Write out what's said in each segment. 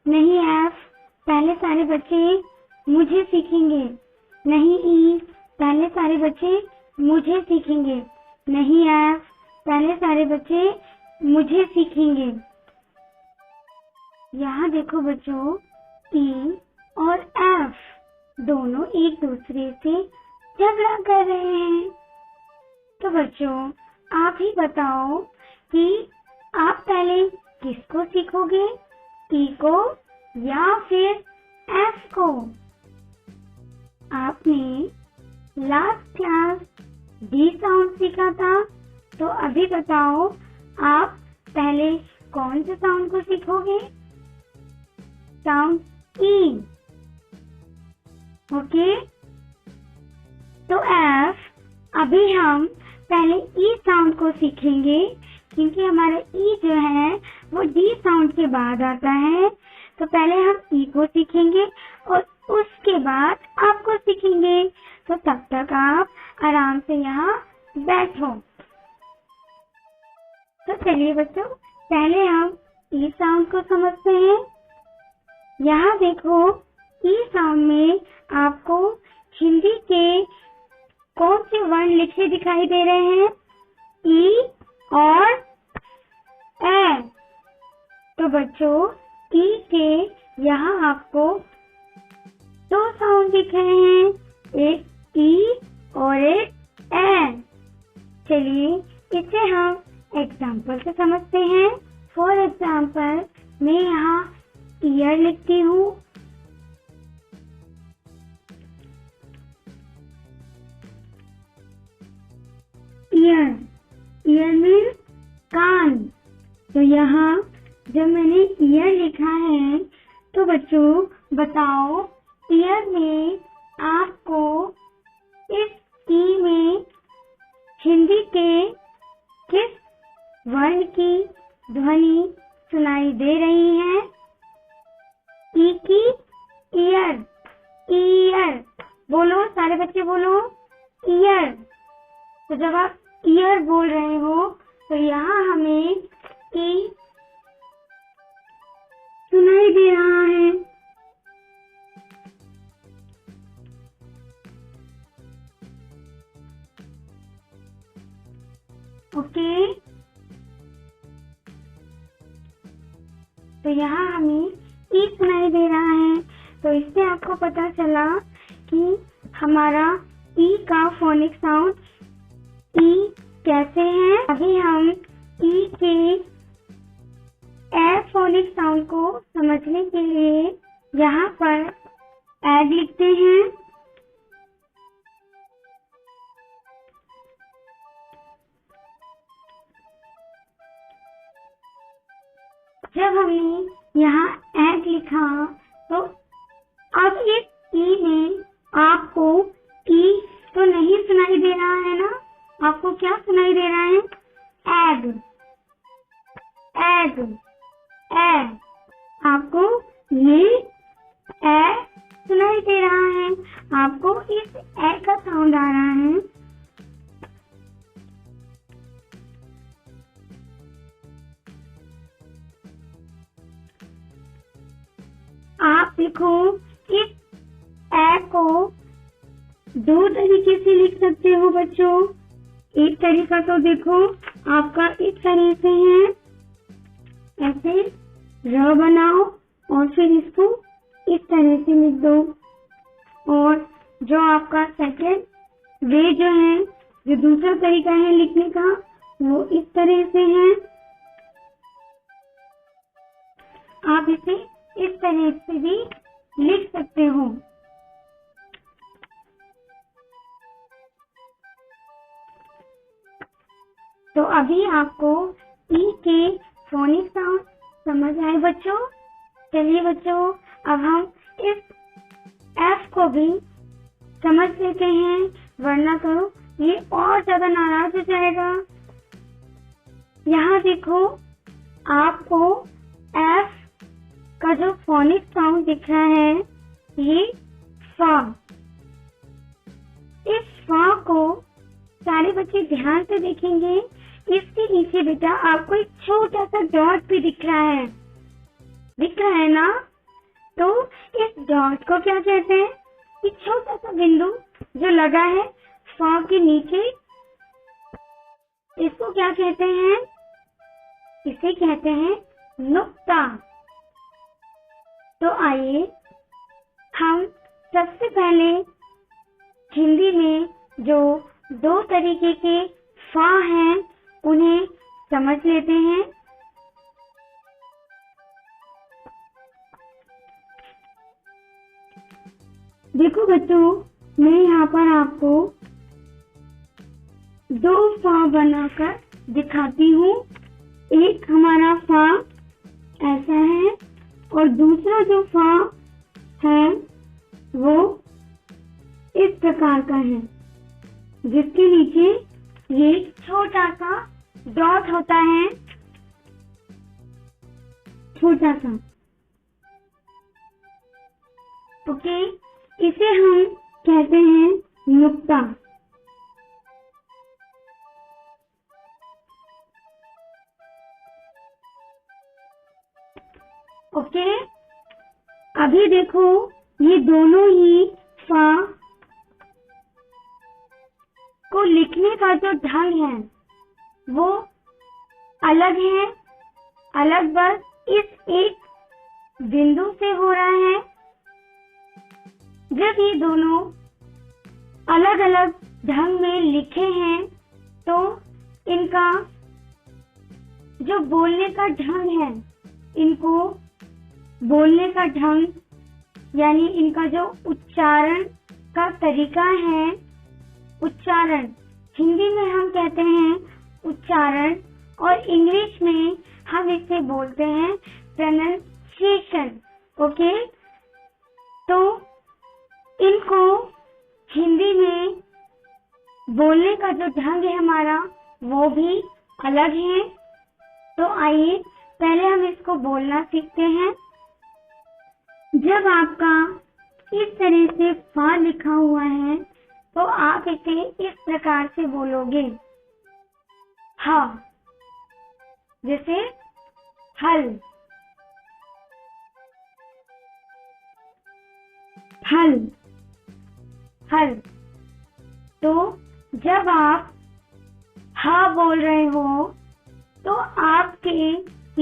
नहीं एफ, पहले सारे बच्चे मुझे सीखेंगे। नहीं ई, पहले सारे बच्चे मुझे सीखेंगे। नहीं एफ, पहले सारे बच्चे मुझे सीखेंगे। यहाँ देखो बच्चों, ई और एफ दोनों एक दूसरे से झगड़ा कर रहे हैं। तो बच्चों आप ही बताओ कि आप पहले किसको सीखोगे, ई को या फिर एफ को? आपने लास्ट क्लास डी साउंड सीखा था, तो अभी बताओ आप पहले कौन से साउंड को सीखोगे? साउंड ई। ओके, तो एफ, अभी हम पहले ई साउंड को सीखेंगे क्योंकि हमारा ई जो है वो डी साउंड के बाद आता है। तो पहले हम ई को सीखेंगे और उसके बाद आपको सीखेंगे। तो तब तक आप आराम से यहाँ बैठो। तो चलिए बच्चों, पहले हम ई साउंड को समझते हैं। यहाँ देखो, ई साउंड में आपको हिंदी के कौन से वर्ण लिखे दिखाई दे रहे हैं? ई और ए। तो बच्चों ई के यहाँ आपको दो साउंड दिख रहे हैं, एक ई और एक ए। चलिए इसे हम एग्जाम्पल से समझते हैं। फॉर एग्जाम्पल मैं यहाँ ईयर लिखती हूँ। ईयर, ईयर मीन्स कान। तो यहाँ जब मैंने ईयर लिखा है तो बच्चों बताओ ईयर में आपको इस ई में हिंदी के किस वर्ण की ध्वनि सुनाई दे रही है? ई की, ईयर, ईयर। बोलो सारे बच्चे बोलो, ईयर। तो जब आप ईयर बोल रहे हो तो यहाँ हमें ई सुनाई दे रहा है। ओके, तो यहाँ हमें ई सुनाई दे रहा है। तो इससे आपको पता चला कि हमारा ई का फोनिक साउंड ई कैसे है। अभी हम ई के ए फोनिक साउंड को समझने के लिए यहाँ पर ऐड लिखते हैं। जब हमने यहाँ ऐड लिखा तो अब इस ई में आपको ई तो नहीं सुनाई दे रहा है ना, आपको क्या सुनाई दे रहा है? एग, एग, ए। आपको ये ए सुनाई दे रहा है, आपको इस ए का साउंड आ रहा है। आप देखो इस ए को दो तरीके से लिख सकते हो बच्चों। एक तरीका तो देखो आपका इस तरह से है, ऐसे र बनाओ और फिर इसको इस तरह से लिख दो। और जो आपका सेकंड वे जो है, जो दूसरा तरीका है लिखने का, वो इस तरह से है। आप इसे इस तरह से भी लिख सकते हो। तो अभी आपको ई के फोनिक साउंड समझ आए बच्चों। चलिए बच्चों, अब हम इस एफ को भी समझ लेते हैं, वरना तो ये और ज्यादा नाराज हो जाएगा। यहाँ देखो, आपको एफ का जो फोनिक साउंड दिख रहा है, ये फा। इस फा को सारे बच्चे ध्यान से देखेंगे। इसके नीचे बेटा आपको एक छोटा सा डॉट भी दिख रहा है, दिख रहा है ना? तो इस डॉट को क्या कहते हैं? ये छोटा सा बिंदु जो लगा है फा के नीचे, इसको क्या कहते हैं? इसे कहते हैं नुक्ता। तो आइए हम सबसे पहले हिंदी में जो दो तरीके के फा हैं उन्हें समझ लेते हैं। देखो बच्चों, मैं यहाँ पर आपको दो फा बनाकर दिखाती हूँ। एक हमारा फा ऐसा है और दूसरा जो फा है वो इस प्रकार का है, जिसके नीचे ये छोटा सा डॉट होता है, छोटा सा। ओके, इसे हम कहते हैं नुक्ता। ओके, अभी देखो ये दोनों ही फा को लिखने का जो ढंग है वो अलग है, अलग बस इस एक बिंदु से हो रहा है। जब ये दोनों अलग अलग ढंग में लिखे हैं तो इनका जो बोलने का ढंग है, इनको बोलने का ढंग यानी इनका जो उच्चारण का तरीका है, उच्चारण हिंदी में हम कहते हैं उच्चारण और इंग्लिश में हम इसे बोलते हैं प्रोनाउंसिएशन। ओके, तो इनको हिंदी में बोलने का जो ढंग है हमारा वो भी अलग है। तो आइए पहले हम इसको बोलना सीखते हैं। जब आपका इस तरह से फा लिखा हुआ है तो आप इसे इस प्रकार से बोलोगे, हा, जैसे हल, हल, हल। तो जब आप हा बोल रहे हो तो आपके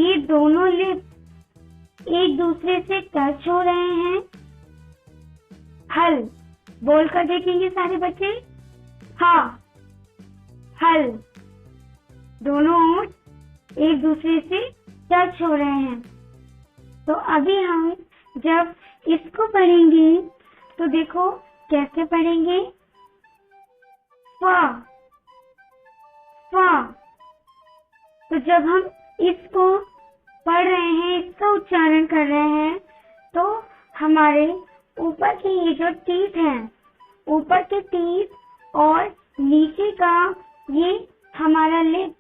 ये दोनों लिप्स एक दूसरे से टच हो रहे हैं। हल बोलकर देखेंगे सारे बच्चे, हा, हल, दोनों ओंठ एक दूसरे से टच हो रहे हैं। तो अभी हम जब इसको पढ़ेंगे तो देखो कैसे पढ़ेंगे, फा, फा। तो जब हम इसको पढ़ रहे हैं, इसका उच्चारण कर रहे हैं, तो हमारे ऊपर की ये जो टीथ हैं, ऊपर के टीथ और नीचे का ये हमारा लिप,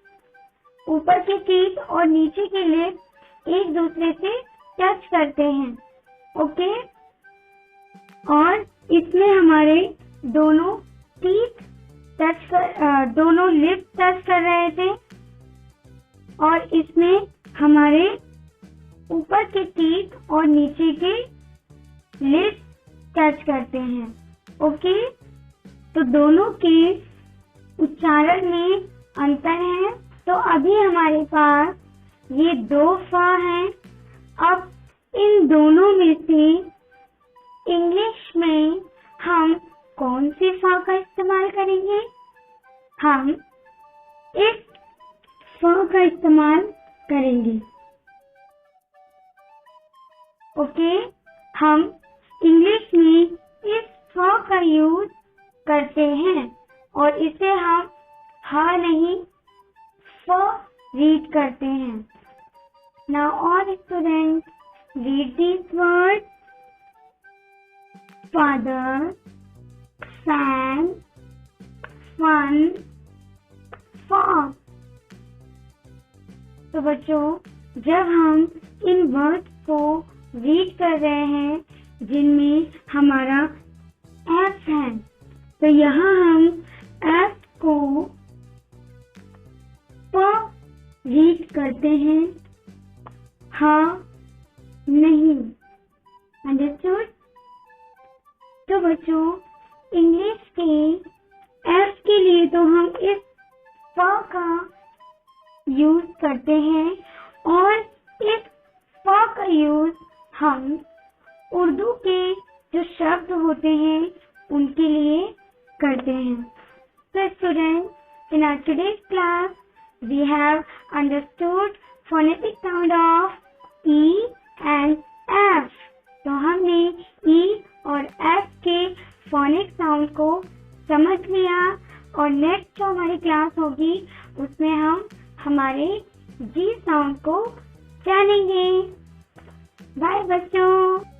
ऊपर के टीथ और नीचे के लिप एक दूसरे से टच करते हैं। ओके, और इसमें हमारे दोनों टीथ टच कर, दोनों लिप टच कर रहे थे और इसमें हमारे ऊपर के टीथ और नीचे के लिप टच करते हैं। ओके, तो दोनों के उच्चारण में अंतर है। तो अभी हमारे पास ये दो फा हैं। अब इन दोनों में से इंग्लिश में हम कौन सी फा का इस्तेमाल करेंगे? हम इस फा का इस्तेमाल करेंगे। ओके, हम इंग्लिश में इस फा का यूज करते हैं और इसे हम हा नहीं फ रीड करते हैं। Now all students read this word, father, son, fun, fox. तो बच्चों, जब हम इन वर्ड्स को रीड कर रहे हैं जिनमें हमारा एफ है, तो यहाँ हम एफ को प रीड करते हैं, हा नहीं। तो बच्चों इंग्लिश के एफ के लिए तो हम इस फ का यूज करते हैं और इस फ का यूज हम उर्दू के जो शब्द होते हैं उनके लिए करते हैं। So students, in our today's class, we have understood phonetic sound of E and F. तो हमने E और F के phonic sound को समझ लिया और नेक्स्ट जो हमारी क्लास होगी उसमें हम हमारे G साउंड को जानेंगे। बाय बच्चों।